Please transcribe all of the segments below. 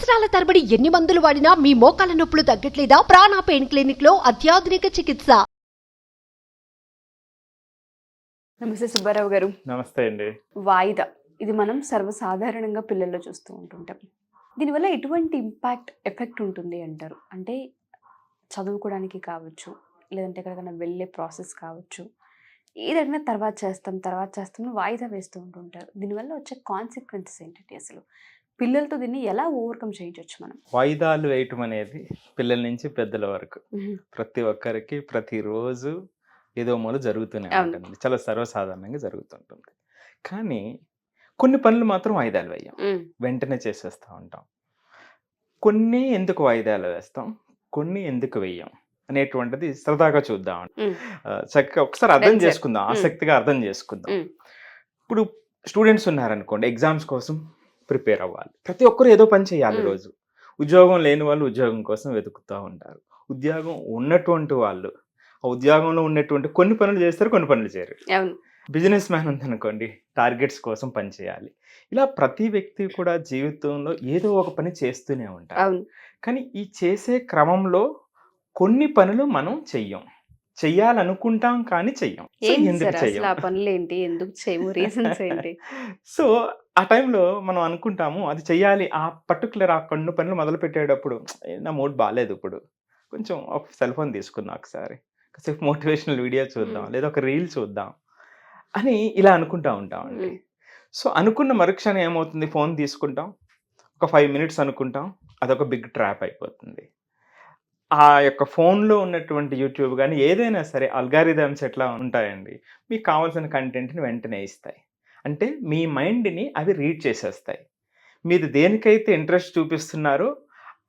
సంవత్సరాల తరబడి ఎన్ని మందులు వాడినా మీ మోకాల నొప్పులు తగ్గట్లేదా? ప్రాణ పెయిన్ క్లినిక్ లో అత్యాధునిక చికిత్స. నమస్తే సుబ్బారావు గారు. నమస్తే అండి. వాయిదా ఇది మనం సర్వసాధారణంగా పిల్లల్లో చూస్తూ ఉంటుంటాం. దీనివల్ల ఎటువంటి ఎఫెక్ట్ ఉంటుంది అంటారు? అంటే చదువుకోవడానికి కావచ్చు, లేదంటే ఎక్కడికైనా వెళ్ళే ప్రాసెస్ కావచ్చు, ఏదైనా తర్వాత చేస్తాం వాయిదా వేస్తూ ఉంటుంటారు. దీనివల్ల వచ్చే కాన్సిక్వెన్సెస్ ఏంటంటే అసలు పిల్లలతో దీన్ని ఎలా ఓవర్కమ్ చేయించవచ్చు మనం? వాయిదాలు వేయటం అనేది పిల్లల నుంచి పెద్దల వరకు ప్రతి ఒక్కరికి ప్రతిరోజు ఏదో మూల జరుగుతూనే ఉంటుంది. చాలా సర్వసాధారణంగా జరుగుతుంటుంది. కానీ కొన్ని పనులు మాత్రం వాయిదాలు వేయం, వెంటనే చేసేస్తూ ఉంటాం. కొన్ని ఎందుకు వాయిదాలు వేస్తాం, కొన్ని ఎందుకు వేయం అనేటువంటిది సరదాగా చూద్దాం. చక్కగా ఒకసారి అర్థం చేసుకుందాం, ఆసక్తిగా అర్థం చేసుకుందాం. ఇప్పుడు స్టూడెంట్స్ ఉన్నారనుకోండి, ఎగ్జామ్స్ కోసం ప్రిపేర్ అవ్వాలి. ప్రతి ఒక్కరు ఏదో పని చేయాలి రోజు. ఉద్యోగం లేని వాళ్ళు ఉద్యోగం కోసం వెతుకుతూ ఉంటారు. ఉద్యోగం ఉన్నటువంటి వాళ్ళు ఆ ఉద్యోగంలో ఉన్నటువంటి కొన్ని పనులు చేస్తారు, కొన్ని పనులు చేయరు. బిజినెస్ మ్యాన్ ఉందనుకోండి, టార్గెట్స్ కోసం పని చేయాలి. ఇలా ప్రతి వ్యక్తి కూడా జీవితంలో ఏదో ఒక పని చేస్తూనే ఉంటారు. కానీ ఈ చేసే క్రమంలో కొన్ని పనులు మనం చెయ్యం, చెయ్యాలనుకుంటాం కానీ చెయ్యం. సో ఆ టైంలో మనం అనుకుంటాము అది చెయ్యాలి. ఆ పర్టికులర్ ఆ కొన్ని పనులు మొదలు పెట్టేటప్పుడు నా మూడ్ బాగాలేదు, ఇప్పుడు కొంచెం ఒక సెల్ ఫోన్ తీసుకుందాం, ఒకసారి కాసేపు మోటివేషనల్ వీడియో చూద్దాం, లేదా ఒక రీల్ చూద్దాం అని ఇలా అనుకుంటా ఉంటామండి. సో అనుకున్న మరుక్షణం ఏమవుతుంది, ఫోన్ తీసుకుంటాం, ఒక 5 minutes అనుకుంటాం, అదొక బిగ్ ట్రాప్ అయిపోతుంది. ఆ యొక్క ఫోన్లో ఉన్నటువంటి యూట్యూబ్ కానీ ఏదైనా సరే అల్గారిథమ్స్ ఎట్లా ఉంటాయండి, మీకు కావాల్సిన కంటెంట్ని వెంటనే ఇస్తాయి. అంటే మీ మైండ్ని అవి రీడ్ చేసేస్తాయి. మీరు దేనికైతే ఇంట్రెస్ట్ చూపిస్తున్నారో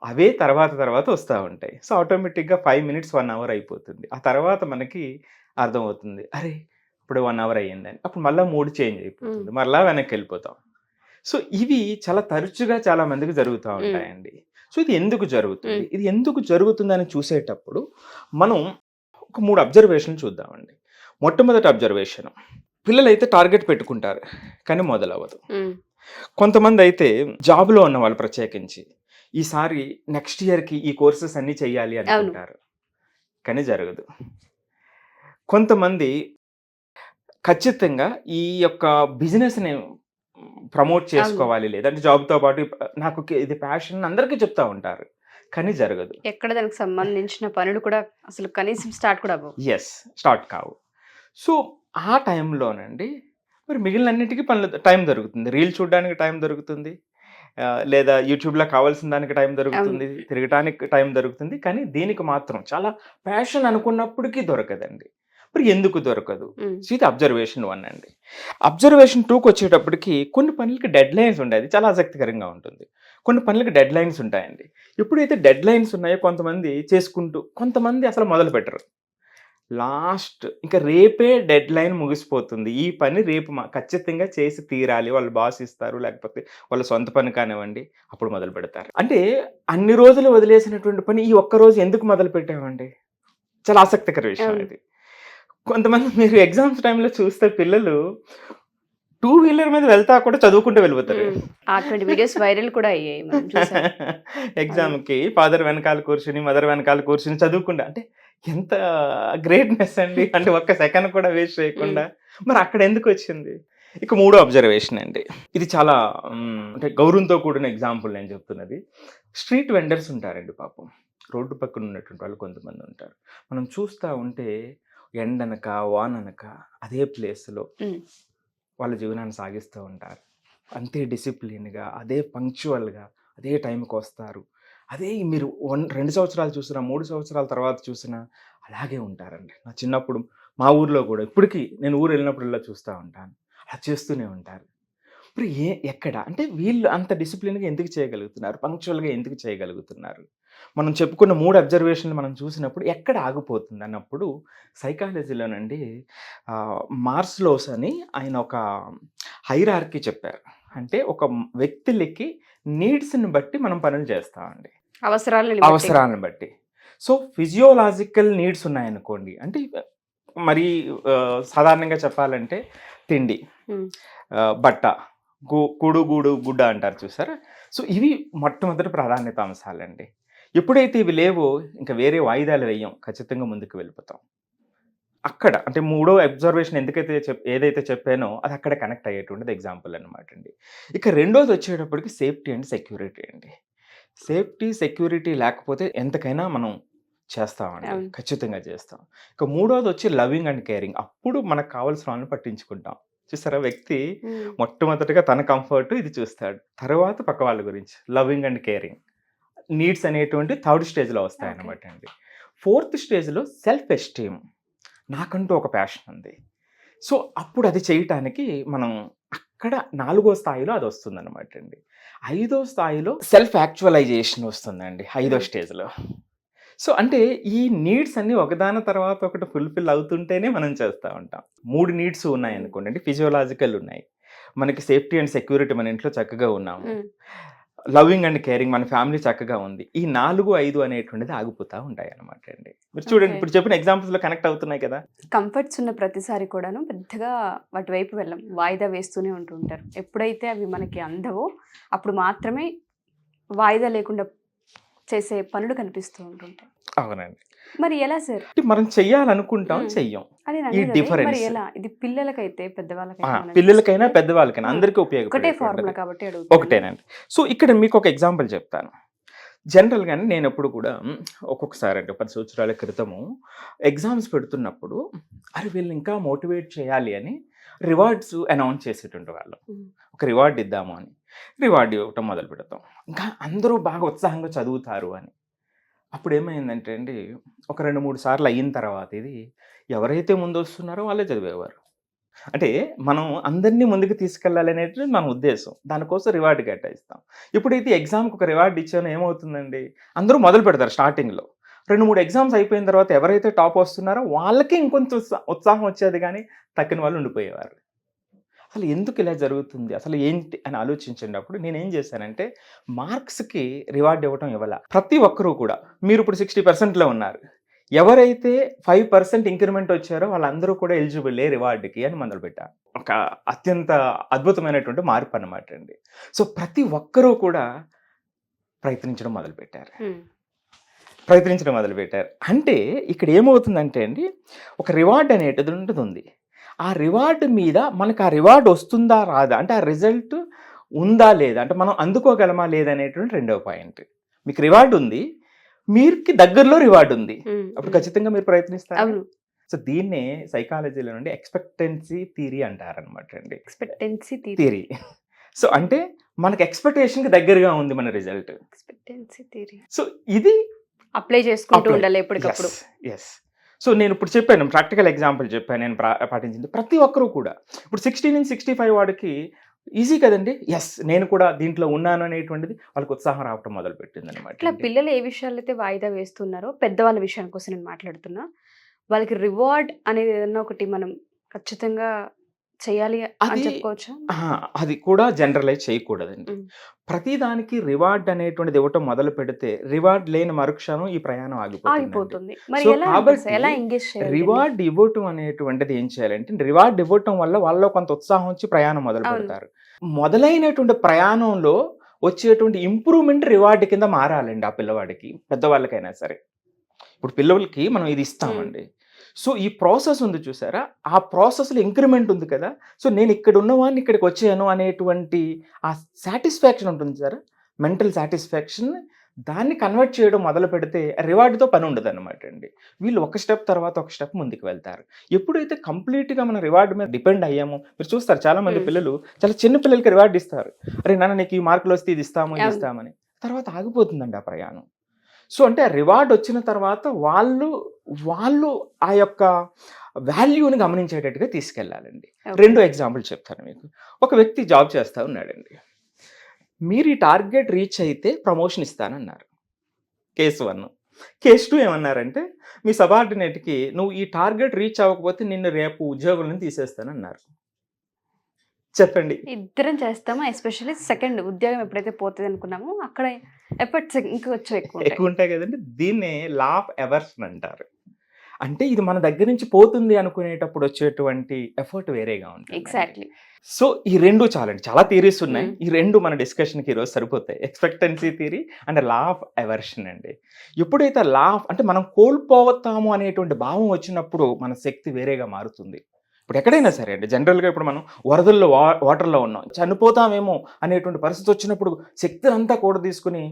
అవే తర్వాత వస్తూ ఉంటాయి. సో ఆటోమేటిక్గా 5 minutes 1 hour అయిపోతుంది. ఆ తర్వాత మనకి అర్థమవుతుంది, అరే ఇప్పుడు 1 hour అయ్యిందని. అప్పుడు మళ్ళీ మూడ్ చేంజ్ అయిపోతుంది, మళ్ళీ వెనక్కి వెళ్ళిపోతాం. సో ఇవి చాలా తరచుగా చాలా మందికి జరుగుతూ ఉంటాయండి. సో ఇది ఎందుకు జరుగుతుంది, ఇది ఎందుకు జరుగుతుందని చూసేటప్పుడు మనం ఒక 3 అబ్జర్వేషన్లు చూద్దామండి. మొట్టమొదటి అబ్జర్వేషన్, పిల్లలు అయితే టార్గెట్ పెట్టుకుంటారు కానీ మొదలవ్వదు. కొంతమంది అయితే జాబ్లో ఉన్న వాళ్ళు ప్రత్యేకించి ఈసారి నెక్స్ట్ ఇయర్కి ఈ కోర్సెస్ అన్నీ చెయ్యాలి అనుకుంటారు కానీ జరగదు. కొంతమంది ఖచ్చితంగా ఈ యొక్క బిజినెస్ని ప్రమోట్ చేసుకోవాలి, లేదంటే జాబ్తో పాటు నాకు ఇది ప్యాషన్ అందరికీ చెప్తా ఉంటారు కానీ జరగదు. ఎక్కడ దానికి సంబంధించిన పనులు కూడా అసలు కనీసం స్టార్ట్ కావు. సో ఆ టైంలోనండి మరి మిగిలిన అన్నిటికీ టైం దొరుకుతుంది. రీల్ చూడడానికి టైం దొరుకుతుంది, లేదా యూట్యూబ్లో కావాల్సిన దానికి టైం దొరుకుతుంది, తిరగటానికి టైం దొరుకుతుంది. కానీ దీనికి మాత్రం చాలా ప్యాషన్ అనుకున్నప్పటికీ దొరకదండి. మరి ఎందుకు దొరకదు? సో ఇది అబ్జర్వేషన్ 1 అండి. అబ్జర్వేషన్ 2కి వచ్చేటప్పటికి కొన్ని పనులకి డెడ్ లైన్స్ ఉంటాయి. అది చాలా ఆసక్తికరంగా ఉంటుంది. కొన్ని పనులకి డెడ్ లైన్స్ ఉంటాయండి. ఎప్పుడైతే డెడ్ లైన్స్ ఉన్నాయో కొంతమంది చేసుకుంటూ, కొంతమంది అసలు మొదలు పెట్టరు. లాస్ట్ ఇంకా రేపే డెడ్ లైన్ ముగిసిపోతుంది, ఈ పని రేపు ఖచ్చితంగా చేసి తీరాలి, వాళ్ళు బాస్ ఇస్తారు, లేకపోతే వాళ్ళ సొంత పని కానివ్వండి, అప్పుడు మొదలు పెడతారు. అంటే అన్ని రోజులు వదిలేసినటువంటి పని ఈ ఒక్కరోజు ఎందుకు మొదలు పెట్టామండి? చాలా ఆసక్తికర విషయం ఇది. కొంతమంది మీరు ఎగ్జామ్స్ టైంలో చూస్తే పిల్లలు 2-wheeler మీద వెళ్తా కూడా చదువుకుంటూ వెళ్ళిపోతారు. వైరల్ కూడా అయ్యాయి. ఎగ్జామ్కి ఫాదర్ వెనకాల కూర్చుని, మదర్ వెనకాల కూర్చుని చదువుకుంటా, అంటే ఎంత గ్రేట్నెస్ అండి. అంటే ఒక్క సెకండ్ కూడా వేస్ట్ చేయకుండా. మరి అక్కడ ఎందుకు వచ్చింది? ఇక 3వ అబ్జర్వేషన్ అండి. ఇది చాలా అంటే గౌరవంతో కూడిన ఎగ్జాంపుల్ నేను చెప్తున్నది. స్ట్రీట్ వెండర్స్ ఉంటారండి, పాపం రోడ్డు పక్కన ఉన్నటువంటి వాళ్ళు కొంతమంది ఉంటారు. మనం చూస్తూ ఉంటే ఎండనక వాననక అదే ప్లేస్లో వాళ్ళ జీవనాన్ని సాగిస్తూ ఉంటారు. అంతే డిసిప్లిన్గా, అదే పంక్చువల్గా, అదే టైంకి వస్తారు. అదే మీరు 2 సంవత్సరాలు చూసినా, 3 సంవత్సరాల తర్వాత చూసినా అలాగే ఉంటారండి. నా చిన్నప్పుడు మా ఊర్లో కూడా ఇప్పటికీ నేను ఊరు వెళ్ళినప్పుడు ఇలా చూస్తూ ఉంటాను, అలా చేస్తూనే ఉంటారు. ఇప్పుడు ఎక్కడ అంటే వీళ్ళు అంత డిసిప్లిన్గా ఎందుకు చేయగలుగుతున్నారు, పంక్చువల్గా ఎందుకు చేయగలుగుతున్నారు? మనం చెప్పుకున్న 3 అబ్జర్వేషన్లు మనం చూసినప్పుడు ఎక్కడ ఆగిపోతుంది అన్నప్పుడు సైకాలజీలోనండి మార్స్లోస్ అని ఆయన ఒక హైరార్కీ చెప్పారు. అంటే ఒక వ్యక్తులకి నీడ్స్ని బట్టి మనం పనులు చేస్తామండి, అవసరాలను బట్టి. సో ఫిజియోలాజికల్ నీడ్స్ ఉన్నాయనుకోండి, అంటే మరి సాధారణంగా చెప్పాలంటే తిండి, బట్ట, కూడు గూడు గుడ్డ అంటారు చూసారా. సో ఇవి మొట్టమొదటి ప్రాధాన్యత అంశాలండి. ఎప్పుడైతే ఇవి లేవో ఇంకా వేరే వాయిదాలు వేయం, ఖచ్చితంగా ముందుకు వెళ్ళిపోతాం. అక్కడ అంటే మూడో అబ్జర్వేషన్ ఏదైతే చెప్పానో అది అక్కడ కనెక్ట్ అయ్యేటువంటిది ఎగ్జాంపుల్ అనమాట అండి. ఇక రెండోది వచ్చేటప్పటికి సేఫ్టీ అండ్ సెక్యూరిటీ అండి. సేఫ్టీ సెక్యూరిటీ లేకపోతే ఎంతకైనా మనం చేస్తామండి, ఖచ్చితంగా చేస్తాం. ఇక మూడోది వచ్చి లవింగ్ అండ్ కేరింగ్. అప్పుడు మనకు కావాల్సిన వాళ్ళని పట్టించుకుంటాం. చూసారా, వ్యక్తి మొట్టమొదటిగా తన కంఫర్ట్ ఇది చూస్తాడు, తర్వాత పక్క వాళ్ళ గురించి లవింగ్ అండ్ కేరింగ్ నీడ్స్ అనేటువంటి థర్డ్ స్టేజ్లో వస్తాయి అన్నమాట అండి. ఫోర్త్ స్టేజ్లో సెల్ఫ్ ఎస్టీమ్, నాకంటూ ఒక ప్యాషన్ ఉంది. సో అప్పుడు అది చేయటానికి మనం అక్కడ 4వ స్థాయిలో అది వస్తుంది అనమాట అండి. 5వ స్థాయిలో సెల్ఫ్ యాక్చువలైజేషన్ వస్తుందండి 5వ స్టేజ్లో. సో అంటే ఈ నీడ్స్ అన్ని ఒకదాని తర్వాత ఒకటి ఫుల్ఫిల్ అవుతుంటేనే మనం చేస్తూ ఉంటాం. 3 నీడ్స్ ఉన్నాయి అనుకోండి అండి, ఫిజియోలాజికల్ ఉన్నాయి, మనకి సేఫ్టీ అండ్ సెక్యూరిటీ మన ఇంట్లో చక్కగా ఉన్నాము, లవింగ్ అండ్ కేరింగ్ మన ఫ్యామిలీ చక్కగా ఉంది. ఈ 4, 5 అనేటువంటిది ఆగిపోతూ ఉంటాయి అనమాట అండి. మీరు చూడండి, ఇప్పుడు చెప్పిన ఎగ్జాంపుల్స్లో కనెక్ట్ అవుతున్నాయి కదా. కంఫర్ట్స్ ఉన్న ప్రతిసారి కూడాను పెద్దగా వాటి వైపు వెళ్ళం, వాయిదా వేస్తూనే ఉంటుంటారు. ఎప్పుడైతే అవి మనకి అందవో అప్పుడు మాత్రమే వాయిదా లేకుండా చేసే పనులు కనిపిస్తూ ఉంటుంటాయి. అవునండి. మరి ఎలా సార్? మనం చెయ్యాలనుకుంటాం, చెయ్యం. ఈ డిఫరెన్స్ ఎలా ఇది పిల్లలకైతే పిల్లలకైనా పెద్దవాళ్ళకైనా అందరికీ ఉపయోగపడే ఫార్ములా కాబట్టి ఒకటేనండి. సో ఇక్కడ మీకు ఒక ఎగ్జాంపుల్ చెప్తాను. జనరల్గానే నేను ఎప్పుడు కూడా ఒక్కొక్కసారి అంటే 10 సంవత్సరాల క్రితము ఎగ్జామ్స్ పెడుతున్నప్పుడు అరే వీళ్ళు ఇంకా మోటివేట్ చేయాలి అని రివార్డ్స్ అనౌన్స్ చేసేటువంటి వాళ్ళు. ఒక రివార్డ్ ఇద్దాము అని రివార్డ్ ఇవ్వటం మొదలు పెడతాం, ఇంకా అందరూ బాగా ఉత్సాహంగా చదువుతారు అని. అప్పుడు ఏమైందంటే అండి, ఒక 2-3 సార్లు అయిన తర్వాత ఇది ఎవరైతే ముందు వస్తున్నారో వాళ్ళే చదివేవారు. అంటే మనం అందరినీ ముందుకు తీసుకెళ్ళాలి అనేది మన ఉద్దేశం, దానికోసం రివార్డు కేటాయిస్తాం. ఎప్పుడైతే ఎగ్జామ్కి ఒక రివార్డు ఇచ్చానో ఏమవుతుందండి, అందరూ మొదలు పెడతారు స్టార్టింగ్లో. 2-3 ఎగ్జామ్స్ అయిపోయిన తర్వాత ఎవరైతే టాప్ వస్తున్నారో వాళ్ళకి ఇంకొంచెం ఉత్సాహం వచ్చేది, కానీ తక్కిన వాళ్ళు ఉండిపోయేవారు. అసలు ఎందుకు ఇలా జరుగుతుంది, అసలు ఏంటి అని ఆలోచించినప్పుడు నేనేం చేశానంటే మార్క్స్కి రివార్డ్ ఇవ్వటం ఇవ్వాల. ప్రతి ఒక్కరూ కూడా మీరు ఇప్పుడు 60%లో ఉన్నారు, ఎవరైతే 5% ఇంక్రిమెంట్ వచ్చారో వాళ్ళందరూ కూడా ఎలిజిబుల్ రివార్డుకి అని మొదలుపెట్టారు. ఒక అత్యంత అద్భుతమైనటువంటి మార్పు అన్నమాట అండి. సో ప్రతి ఒక్కరూ కూడా ప్రయత్నించడం మొదలుపెట్టారు. అంటే ఇక్కడ ఏమవుతుందంటే అండి, ఒక రివార్డ్ అనేటువంటిది ఉంది. ఆ రివార్డు మీద మనకు ఆ రివార్డ్ వస్తుందా రాదా, అంటే ఆ రిజల్ట్ ఉందా లేదా, అంటే మనం అందుకోగలమా లేదనేటువంటి రెండవ పాయింట్. మీకు రివార్డు ఉంది, మీరుకి దగ్గరలో రివార్డు ఉంది, అప్పుడు ఖచ్చితంగా మీరు ప్రయత్నిస్తారు. సో దీన్నే సైకాలజీలో నుండి ఎక్స్పెక్టెన్సీ థియరీ అంటారనమాట అండి. Expectancy theory. సో అంటే మనకి ఎక్స్పెక్టేషన్కి దగ్గరగా ఉంది మన రిజల్ట్. Expectancy theory. సో ఇది అప్లై చేసుకుంటూ ఉండాలి ఎప్పటికప్పుడు. ఎస్. సో నేను ఇప్పుడు చెప్పాను, ప్రాక్టికల్ ఎగ్జాంపుల్ చెప్పాను, నేను పాటించింది. ప్రతి ఒక్కరూ కూడా ఇప్పుడు 60 నుంచి 65 వాడికి ఈజీ కదండి, ఎస్ నేను కూడా దీంట్లో ఉన్నాను అనేటువంటిది వాళ్ళకి ఉత్సాహం రావటం మొదలుపెట్టింది అనమాట. ఇట్లా పిల్లలు ఏ విషయాలు అయితే వాయిదా వేస్తున్నారో, పెద్దవాళ్ళ విషయాల కోసం నేను మాట్లాడుతున్నా, వాళ్ళకి రివార్డ్ అనేది ఏదన్నా ఒకటి మనం ఖచ్చితంగా చేయాలి అని చెప్పుకోవచ్చా? అది కూడా జనరలైజ్ చేయకూడదండి. ప్రతిదానికి రివార్డ్ అనేటువంటిది ఇవ్వటం మొదలు పెడితే రివార్డ్ లేని మరుక్షణం ఈ ప్రయాణం ఆగిపోతుంది. రివార్డ్ ఇవ్వటం అనేటువంటిది ఏం చేయాలంటే, రివార్డ్ ఇవ్వటం వల్ల వాళ్ళలో కొంత ఉత్సాహం వచ్చి ప్రయాణం మొదలు పెడతారు. మొదలైనటువంటి ప్రయాణంలో వచ్చేటువంటి ఇంప్రూవ్మెంట్ రివార్డ్ కింద మారాలండి ఆ పిల్లవాడికి, పెద్దవాళ్ళకైనా సరే. ఇప్పుడు పిల్లలకి మనం ఇది ఇస్తామండి, సో ఈ ప్రాసెస్ ఉంది చూసారా, ఆ ప్రాసెస్లో ఇంక్రిమెంట్ ఉంది కదా, సో నేను ఇక్కడ ఉన్నవాడిని ఇక్కడికి వచ్చాను అనేటువంటి ఆ సాటిస్ఫాక్షన్ ఉంటుంది సార్, మెంటల్ సాటిస్ఫాక్షన్, దాన్ని కన్వర్ట్ చేయడం మొదలు పెడితే రివార్డుతో పని ఉండదు అనమాట అండి. వీళ్ళు ఒక స్టెప్ తర్వాత ఒక స్టెప్ ముందుకు వెళ్తారు. ఎప్పుడైతే కంప్లీట్గా మనం రివార్డు మీద డిపెండ్ అయ్యామో, మీరు చూస్తారు చాలామంది పిల్లలు చాలా చిన్న పిల్లలకి రివార్డు ఇస్తారు, అరే నాన్న నీకు ఈ మార్కులు వస్తే ఇది ఇస్తాము ఇది ఇస్తామని, తర్వాత ఆగిపోతుందండి ఆ ప్రయాణం. సో అంటే రివార్డ్ వచ్చిన తర్వాత వాళ్ళు ఆ యొక్క వాల్యూని గమనించేటట్టుగా తీసుకెళ్ళాలండి. 2 ఎగ్జాంపుల్ చెప్తాను మీకు. ఒక వ్యక్తి జాబ్ చేస్తూ ఉన్నాడండి, మీరు ఈ టార్గెట్ రీచ్ అయితే ప్రమోషన్ ఇస్తానన్నారు, కేసు 1. కేసు 2 ఏమన్నారంటే, మీ సబార్డినేట్కి నువ్వు ఈ టార్గెట్ రీచ్ అవ్వకపోతే నిన్ను రేపు ఉద్యోగులను తీసేస్తానన్నారు. చెప్పండి, ఇద్దరం చేస్తాము. ఎస్పెషల్లీ సెకండ్ ఉద్యోగం ఎప్పుడైతే పోతుంది అనుకున్నామో అక్కడ ఎఫర్ట్స్ ఇంకొంచెం ఎక్కువ ఉంటాయి కదండి. దీన్నే లా ఆఫ్ ఎవర్షన్ అంటారు. అంటే ఇది మన దగ్గర నుంచి పోతుంది అనుకునేటప్పుడు వచ్చేటువంటి ఎఫర్ట్ వేరేగా ఉంటుంది. ఎగ్జాక్ట్లీ. సో ఈ రెండు చాలండి, చాలా థియరీస్ ఉన్నాయి. Mm. ఈ రెండు మన డిస్కషన్కి ఈరోజు సరిపోతాయి. Expectancy theory and law of aversion అండి. ఎప్పుడైతే లా ఆఫ్ అంటే మనం కోల్పోతాము అనేటువంటి భావం వచ్చినప్పుడు మన శక్తి వేరేగా మారుతుంది. ఇప్పుడు ఎక్కడైనా సరే అండి, జనరల్గా ఇప్పుడు మనం వరదల్లో వాటర్లో ఉన్నాం, చనిపోతామేమో అనేటువంటి పరిస్థితి వచ్చినప్పుడు శక్తిని అంతా కూడా తీసుకుని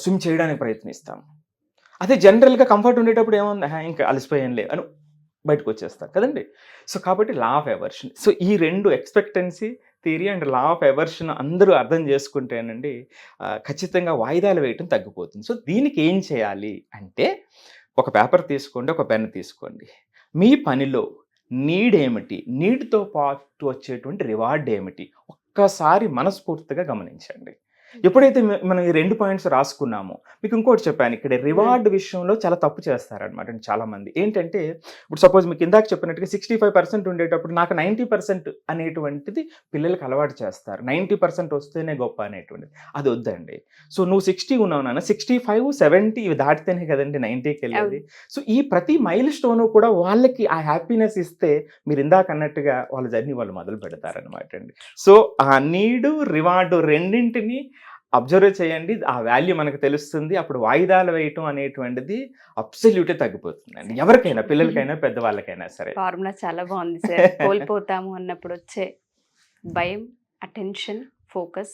స్విమ్ చేయడానికి ప్రయత్నిస్తాం. అదే జనరల్గా కంఫర్ట్ ఉండేటప్పుడు ఏముంది, ఇంకా అలసిపోయాం లే అని బయటకు వచ్చేస్తారు కదండి. సో కాబట్టి లా ఆఫ్ ఎవర్షన్. సో ఈ రెండు expectancy theory and law of aversion అందరూ అర్థం చేసుకుంటేనండి ఖచ్చితంగా వాయిదాలు వేయటం తగ్గిపోతుంది. సో దీనికి ఏం చేయాలి అంటే, ఒక పేపర్ తీసుకోండి, ఒక పెన్ తీసుకోండి. మీ పనిలో నీడ్ ఏమిటి, నీడ్తో పాటు వచ్చేటువంటి రివార్డ్ ఏమిటి, ఒక్కసారి మనస్ఫూర్తిగా గమనించండి. ఎప్పుడైతే మనం ఈ 2 పాయింట్స్ రాసుకున్నామో, మీకు ఇంకోటి చెప్పాను, ఇక్కడ రివార్డ్ విషయంలో చాలా తప్పు చేస్తారనమాట చాలా మంది. ఏంటంటే ఇప్పుడు సపోజ్ మీకు ఇందాక చెప్పినట్టుగా 65% ఉండేటప్పుడు నాకు 90% అనేటువంటిది పిల్లలకి అలవాటు చేస్తారు. 90% వస్తేనే గొప్ప అనేటువంటిది, అది వద్దండి. సో నువ్వు 60 ఉన్నావు నాన్న, 65, 70 ఇవి దాటితేనే కదండి 90కి వెళ్ళేది. సో ఈ ప్రతి మైల్ స్టోను కూడా వాళ్ళకి ఆ హ్యాపీనెస్ ఇస్తే మీరు ఇందాక అన్నట్టుగా వాళ్ళ జర్నీ వాళ్ళు మొదలు పెడతారనమాట అండి. సో ఆ నీడు రివార్డు రెండింటిని అబ్జర్వ్ చేయండి, ఆ వాల్యూ మనకు తెలుస్తుంది. అప్పుడు వాయిదాలు వేయటం అనేటువంటిది అబ్సల్యూట్గా తగ్గిపోతుంది అండి, ఎవరికైనా, పిల్లలకైనా పెద్దవాళ్ళకైనా సరే. ఫార్ములా చాలా బాగుంది సార్. కోల్పోతాము అన్నప్పుడు వచ్చే భయం, అటెన్షన్, ఫోకస్,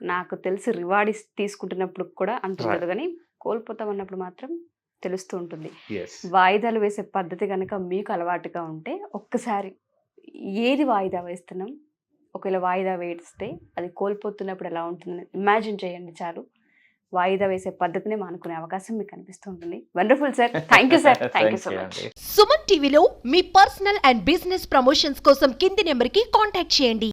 నాకు తెలిసి రివార్డ్ తీసుకుంటున్నప్పుడు కూడా అంటున్నారు, కానీ కోల్పోతాం అన్నప్పుడు మాత్రం తెలుస్తూ ఉంటుంది. Yes. వాయిదాలు వేసే పద్ధతి కనుక మీకు అలవాటుగా ఉంటే ఒక్కసారి ఏది వాయిదా వేస్తున్నాం, ఒకవేళ వాయిదా వేస్తే అది కోల్పోతున్నప్పుడు ఎలా ఉంటుందని ఇమాజిన్ చేయండి చాలు. వాయిదా వేసే పద్ధతిని మానుకునే అవకాశం మీకు కనిపిస్తూ ఉంటుంది. Wonderful sir, thank you sir, thank you so much. Suman టీవీలో మీ పర్సనల్ అండ్ బిజినెస్ ప్రమోషన్స్ కోసం కింది నెంబర్కి కాంటాక్ట్ చేయండి.